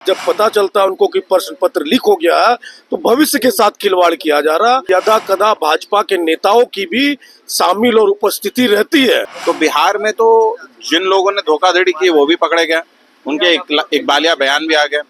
जब पता चलता है उनको कि प्रश्न पत्र लीक हो गया है तो भविष्य के साथ खिलवाड़ किया जा रहा है। यदा कदा भाजपा के नेताओं की भी शामिल और उपस्थिति रहती है। तो बिहार में तो जिन लोगों ने धोखाधड़ी की वो भी पकड़े गए, उनके इकबालिया बयान भी आ गए।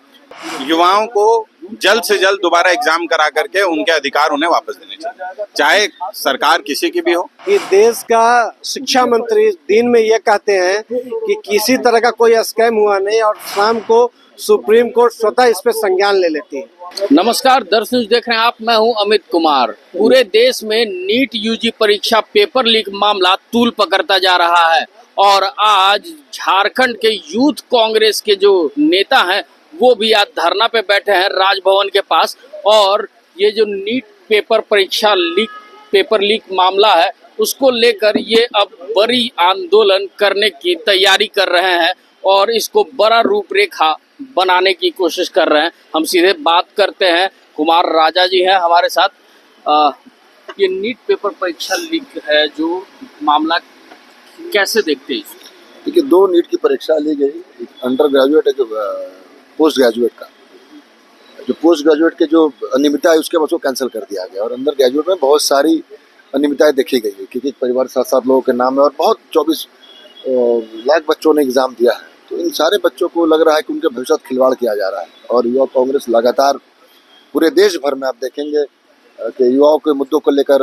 युवाओं को जल्द से जल्द दोबारा एग्जाम करा करके उनके अधिकार उन्हें वापस देने चाहिए, चाहे सरकार किसी की भी हो। कि देश का शिक्षा मंत्री दिन में ये कहते हैं कि किसी तरह का कोई स्कैम हुआ नहीं और शाम को सुप्रीम कोर्ट स्वतः इस पे संज्ञान ले लेती है। नमस्कार दर्शक, न्यूज देख रहे हैं आप, मैं हूं अमित कुमार। पूरे देश में नीट यूजी परीक्षा पेपर लीक मामला तूल पकड़ता जा रहा है और आज झारखंड के यूथ कांग्रेस के जो नेता हैं वो भी आज धरना पे बैठे हैं राजभवन के पास। और ये जो नीट पेपर लीक मामला है उसको लेकर ये अब बड़ी आंदोलन करने की तैयारी कर रहे हैं और इसको बड़ा रूपरेखा बनाने की कोशिश कर रहे हैं। हम सीधे बात करते हैं, कुमार राजा जी हैं हमारे साथ। ये नीट पेपर परीक्षा लीक है जो मामला, कैसे देखते हैं इसको? देखिए, 2 नीट की परीक्षा ली गई, एक अंडर ग्रेजुएट है, पोस्ट ग्रेजुएट का। जो पोस्ट ग्रेजुएट के जो अनियमितता है उसके बाद उसको कैंसिल कर दिया गया और अंडर ग्रेजुएट में बहुत सारी अनियमितताएं देखी गई है क्योंकि एक परिवार 7-7 लोगों के नाम है और बहुत 24 लाख बच्चों ने एग्जाम दिया है। तो इन सारे बच्चों को लग रहा है कि उनके भविष्य खिलवाड़ किया जा रहा है और युवा कांग्रेस लगातार पूरे देश भर में आप देखेंगे कि युवाओं के मुद्दों को लेकर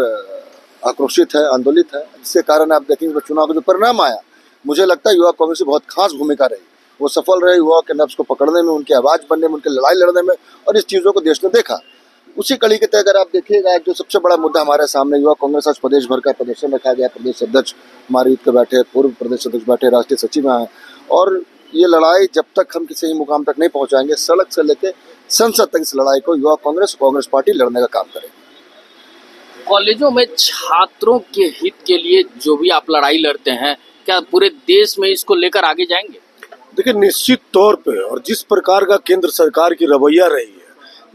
आक्रोशित है, आंदोलित है। इसके कारण आप देखेंगे चुनाव का जो परिणाम आया, मुझे लगता है युवा कांग्रेस की बहुत खास भूमिका रही। वो सफल रहे युवाओं के नब्ज को पकड़ने में, उनकी आवाज़ बनने में, उनकी लड़ाई लड़ने में, और इस चीज़ों को देश ने देखा। उसी कड़ी के तहत अगर आप देखिएगा, जो सबसे बड़ा मुद्दा हमारे सामने, युवा कांग्रेस आज प्रदेश भर का प्रदर्शन रखा गया। प्रदेश अध्यक्ष हमारे यूथ के बैठे, पूर्व प्रदेश अध्यक्ष बैठे, राष्ट्रीय सचिव आए, और ये लड़ाई जब तक हम किसी मुकाम तक नहीं पहुंचाएंगे, सड़क से लेकर संसद तक इस लड़ाई को युवा कांग्रेस पार्टी लड़ने का काम करेगी। कॉलेजों में छात्रों के हित के लिए जो भी आप लड़ाई लड़ते हैं, क्या पूरे देश में इसको लेकर आगे जाएंगे? देखिए, निश्चित तौर पे, और जिस प्रकार का केंद्र सरकार की रवैया रही है,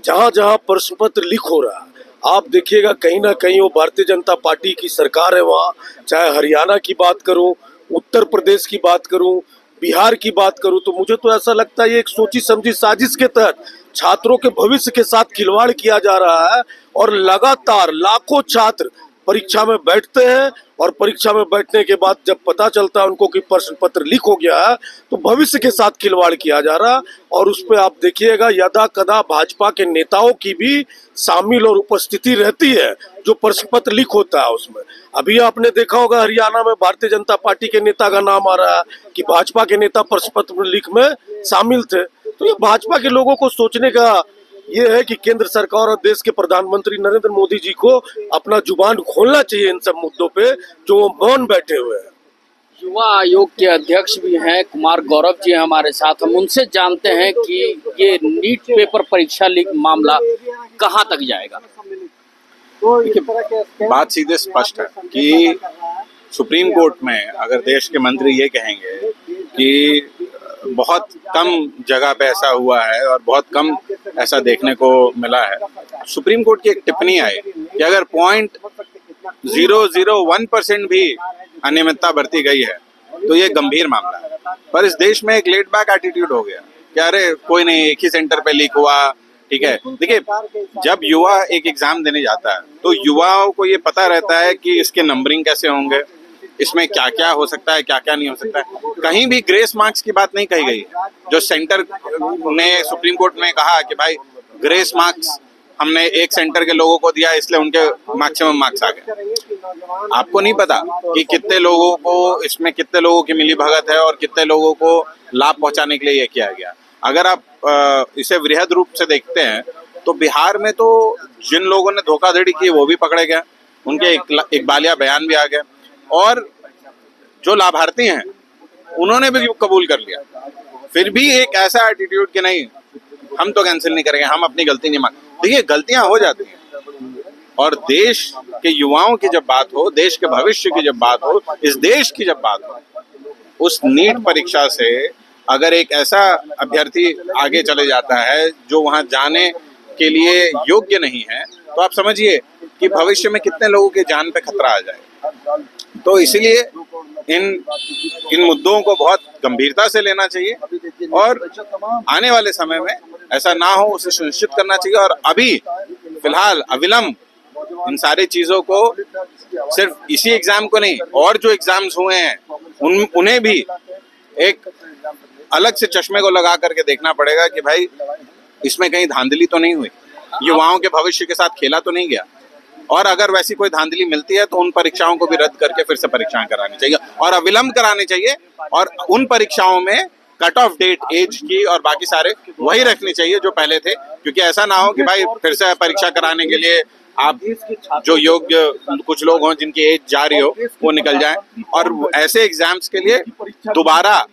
जहां जहां प्रश्न पत्र लीक हो रहा है, आप देखिएगा कहीं ना कहीं वो भारतीय जनता पार्टी की सरकार है। वहाँ चाहे हरियाणा की बात करूं, उत्तर प्रदेश की बात करूं, बिहार की बात करूं, तो मुझे तो ऐसा लगता है ये एक सोची समझी साजिश के तहत छात्रों के भविष्य के साथ खिलवाड़ किया जा रहा है। और लगातार लाखों छात्र परीक्षा में बैठते हैं और परीक्षा में बैठने के बाद जब पता चलता है उनको कि प्रश्न पत्र लीक हो गया है तो भविष्य के साथ खिलवाड़ किया जा रहा है। और उस पर आप देखिएगा यदा कदा भाजपा के नेताओं की भी शामिल और उपस्थिति रहती है जो प्रश्न पत्र लीक होता है उसमें। अभी आपने देखा होगा हरियाणा में भारतीय जनता पार्टी के नेता का नाम आ रहा है कि भाजपा के नेता प्रश्न पत्र लीक में शामिल थे। तो ये भाजपा के लोगों को सोचने का ये है कि केंद्र सरकार और देश के प्रधानमंत्री नरेंद्र मोदी जी को अपना जुबान खोलना चाहिए इन सब मुद्दों पे जो वो मौन बैठे हुए हैं। युवा आयोग के अध्यक्ष भी हैं कुमार गौरव जी हमारे साथ। हम उनसे जानते हैं कि ये नीट पेपर परीक्षा लीक मामला कहां तक जाएगा। बात सीधे स्पष्ट है कि सुप्रीम कोर्ट में अगर देश के मंत्री ये कहेंगे कि बहुत कम जगह पे ऐसा हुआ है और बहुत कम ऐसा देखने को मिला है, सुप्रीम कोर्ट की एक टिप्पणी आई कि अगर 0.001% भी अनियमितता बरती गई है तो ये गंभीर मामला है। पर इस देश में एक लेट बैक एटीट्यूड हो गया कि अरे कोई नहीं, एक ही सेंटर पे लीक हुआ, ठीक है। देखिए, जब युवा एक एग्जाम देने जाता है तो युवाओं को ये पता रहता है कि इसके नंबरिंग कैसे होंगे, इसमें क्या क्या हो सकता है, क्या क्या नहीं हो सकता है। कहीं भी ग्रेस मार्क्स की बात नहीं कही गई। जो सेंटर ने सुप्रीम कोर्ट में कहा कि भाई ग्रेस मार्क्स हमने एक सेंटर के लोगों को दिया इसलिए उनके मैक्सिमम मार्क्स आ गए। आपको नहीं पता कि कितने लोगों को इसमें, कितने लोगों की मिली भगत है और कितने लोगों को लाभ पहुंचाने के लिए ये किया गया। अगर आप इसे वृहद रूप से देखते हैं तो बिहार में तो जिन लोगों ने धोखाधड़ी की वो भी पकड़े गए, उनके इकबालिया बयान भी आ गए, और जो लाभार्थी हैं उन्होंने भी कबूल कर लिया। फिर भी एक ऐसा एटीट्यूड कि नहीं, हम तो कैंसिल नहीं करेंगे, हम अपनी गलती नहीं मान। देखिए, गलतियां हो जाती हैं और देश के युवाओं की जब बात हो, देश के भविष्य की जब बात हो, इस देश की जब बात हो, उस नीट परीक्षा से अगर एक ऐसा अभ्यर्थी आगे चले जाता है जो वहां जाने के लिए योग्य नहीं है, तो आप समझिए कि भविष्य में कितने लोगों के जान पे खतरा आ जाए। तो इसीलिए इन मुद्दों को बहुत गंभीरता से लेना चाहिए और आने वाले समय में ऐसा ना हो उसे सुनिश्चित करना चाहिए। और अभी फिलहाल अविलंब इन सारी चीजों को, सिर्फ इसी एग्जाम को नहीं और जो एग्जाम्स हुए हैं उन्हें भी एक अलग से चश्मे को लगा करके देखना पड़ेगा कि भाई इसमें कहीं धांधली तो नहीं हुई, युवाओं के भविष्य के साथ खेला तो नहीं गया। और अगर वैसी कोई धांधली मिलती है तो उन परीक्षाओं को भी रद्द करके फिर से परीक्षाएं करानी चाहिए और अविलंब करानी चाहिए। और उन परीक्षाओं में कट ऑफ डेट, एज की और बाकी सारे वही रखनी चाहिए जो पहले थे, क्योंकि ऐसा ना हो कि भाई फिर से परीक्षा कराने के लिए आप जो योग्य कुछ लोग हों जिनकी एज जा रही हो वो निकल जाए। और ऐसे एग्जाम्स के लिए दोबारा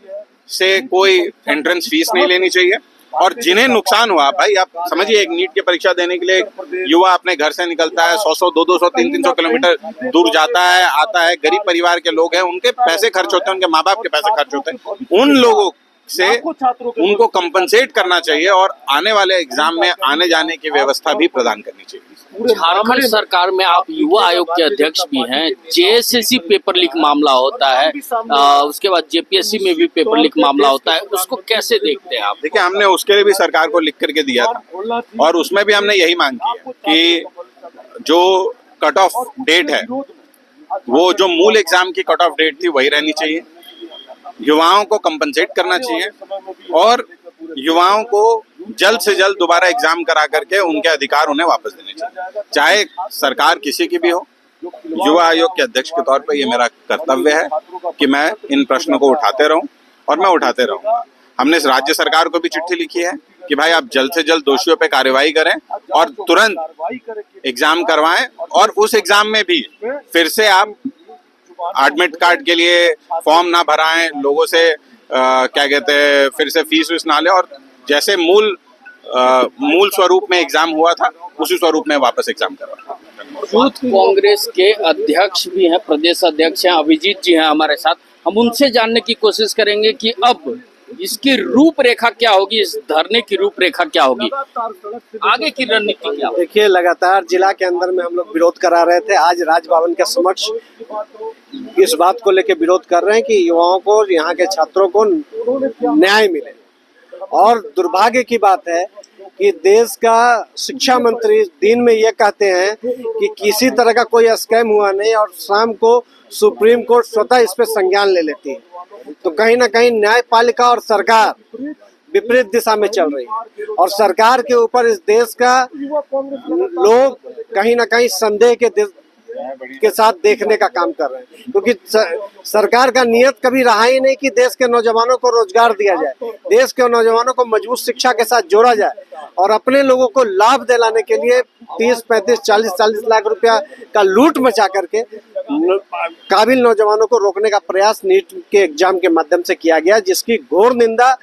से कोई एंट्रेंस फीस नहीं लेनी चाहिए। और जिन्हें नुकसान हुआ, भाई आप समझिए, एक नीट की परीक्षा देने के लिए युवा अपने घर से निकलता है, 100-100, 200, 300 किलोमीटर दूर जाता है, आता है, गरीब परिवार के लोग हैं, उनके पैसे खर्च होते हैं, उनके माँ बाप के पैसे खर्च होते हैं, उन लोगों से उनको कंपनसेट करना चाहिए और आने वाले एग्जाम में आने जाने की व्यवस्था भी प्रदान करनी चाहिए। झारखंड सरकार में आप युवा आयोग के अध्यक्ष भी हैं, जेएसएससी पेपर लीक मामला होता है, उसके बाद जेपीएससी में भी पेपर लीक मामला होता है, उसको कैसे देखते हैं आप? देखिए, हमने उसके लिए भी सरकार को लिख करके दिया था और उसमें भी हमने यही मांग की है कि जो कट ऑफ डेट है वो जो मूल एग्जाम की कट ऑफ डेट थी वही रहनी चाहिए, युवाओं को कंपनसेट करना चाहिए और युवाओं को जल्द से जल्द दोबारा एग्जाम करा करके उनके अधिकार उन्हें वापस देने चाहिए, चाहे सरकार किसी की भी हो। युवा आयोग के अध्यक्ष के तौर पर ये मेरा कर्तव्य है कि मैं इन प्रश्नों को उठाते रहूं और मैं उठाते रहूंगा। हमने राज्य सरकार को भी चिट्ठी लिखी है कि भाई आप जल्द से जल्द दोषियों पे कार्यवाही करें और तुरंत एग्जाम करवाएं और उस एग्जाम में भी फिर से आप एडमिट कार्ड के लिए फॉर्म ना भराएं, लोगों से क्या कहते हैं फिर से फीस वीस ना ले और जैसे मूल स्वरूप में एग्जाम हुआ था उसी स्वरूप में वापस एग्जाम करवाएं। यूथ कांग्रेस के अध्यक्ष भी हैं, प्रदेश अध्यक्ष हैं, अभिजीत जी हैं हमारे साथ। हम उनसे जानने की कोशिश करेंगे कि अब इसकी रूपरेखा क्या होगी, इस धरने की रूपरेखा क्या होगी, आगे की रणनीति क्या होगी। देखिए, लगातार जिला के अंदर में हम लोग विरोध करा रहे थे। आज राजभवन के समक्ष इस बात को लेकर विरोध कर रहे हैं कि युवाओं को, यहाँ के छात्रों को न्याय मिले। और दुर्भाग्य की बात है कि देश का शिक्षा मंत्री दिन में ये कहते हैं कि किसी तरह का कोई स्कैम हुआ नहीं और शाम को सुप्रीम कोर्ट स्वतः इस पर संज्ञान ले लेती है। तो कहीं ना कहीं न्यायपालिका और सरकार विपरीत दिशा में चल रही है और सरकार के ऊपर इस देश का लोग कहीं ना कहीं संदेह के साथ देखने का काम कर रहे हैं, क्योंकि सरकार का नियत कभी रहा ही नहीं कि देश के नौजवानों को रोजगार दिया जाए, देश के नौजवानों को मजबूत शिक्षा के साथ जोड़ा जाए और अपने लोगों को लाभ दिलाने के लिए 30, 35, 40 लाख रुपया का लूट मचा करके काबिल नौजवानों को रोकने का प्रयास नीट के एग्जाम के माध्यम से किया गया, जिसकी घोर निंदा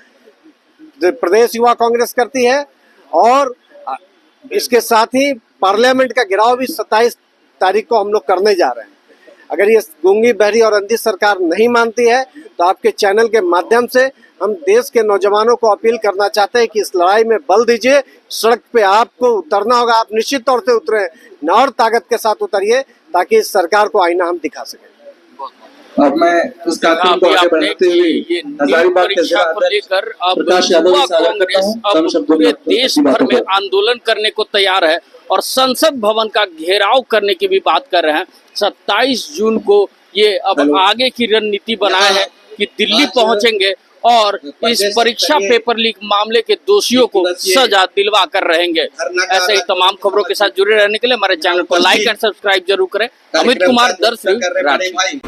प्रदेश युवा कांग्रेस करती है। और इसके साथ ही पार्लियामेंट का घेराव भी 27 तारीख को हम लोग करने जा रहे हैं। अगर ये गूंगी, बहरी और अंधी सरकार नहीं मानती है तो आपके चैनल के माध्यम से हम देश के नौजवानों को अपील करना चाहते हैं कि इस लड़ाई में बल दीजिए। सड़क पे आपको उतरना होगा, आप निश्चित तौर से उतरें, न और ताकत के साथ उतरिए ताकि इस सरकार को आईना हम दिखा सकें। अब मैं इस कार्यक्रम को आगे बढ़ाते हुए हजारीबाग के परीक्षा को लेकर अब युवा कांग्रेस अब पूरे देश भर में आंदोलन करने को तैयार है और संसद भवन का घेराव करने की भी बात कर रहे हैं। 27 जून को ये अब आगे की रणनीति बनाए हैं कि दिल्ली पहुंचेंगे और इस परीक्षा पेपर लीक मामले के दोषियों को सजा दिलवा कर रहेंगे। ऐसे ही तमाम खबरों के साथ जुड़े रहने के लिए हमारे चैनल को लाइक और सब्सक्राइब जरूर करें। अमित कुमार, दर्श न्यूज़, रांची।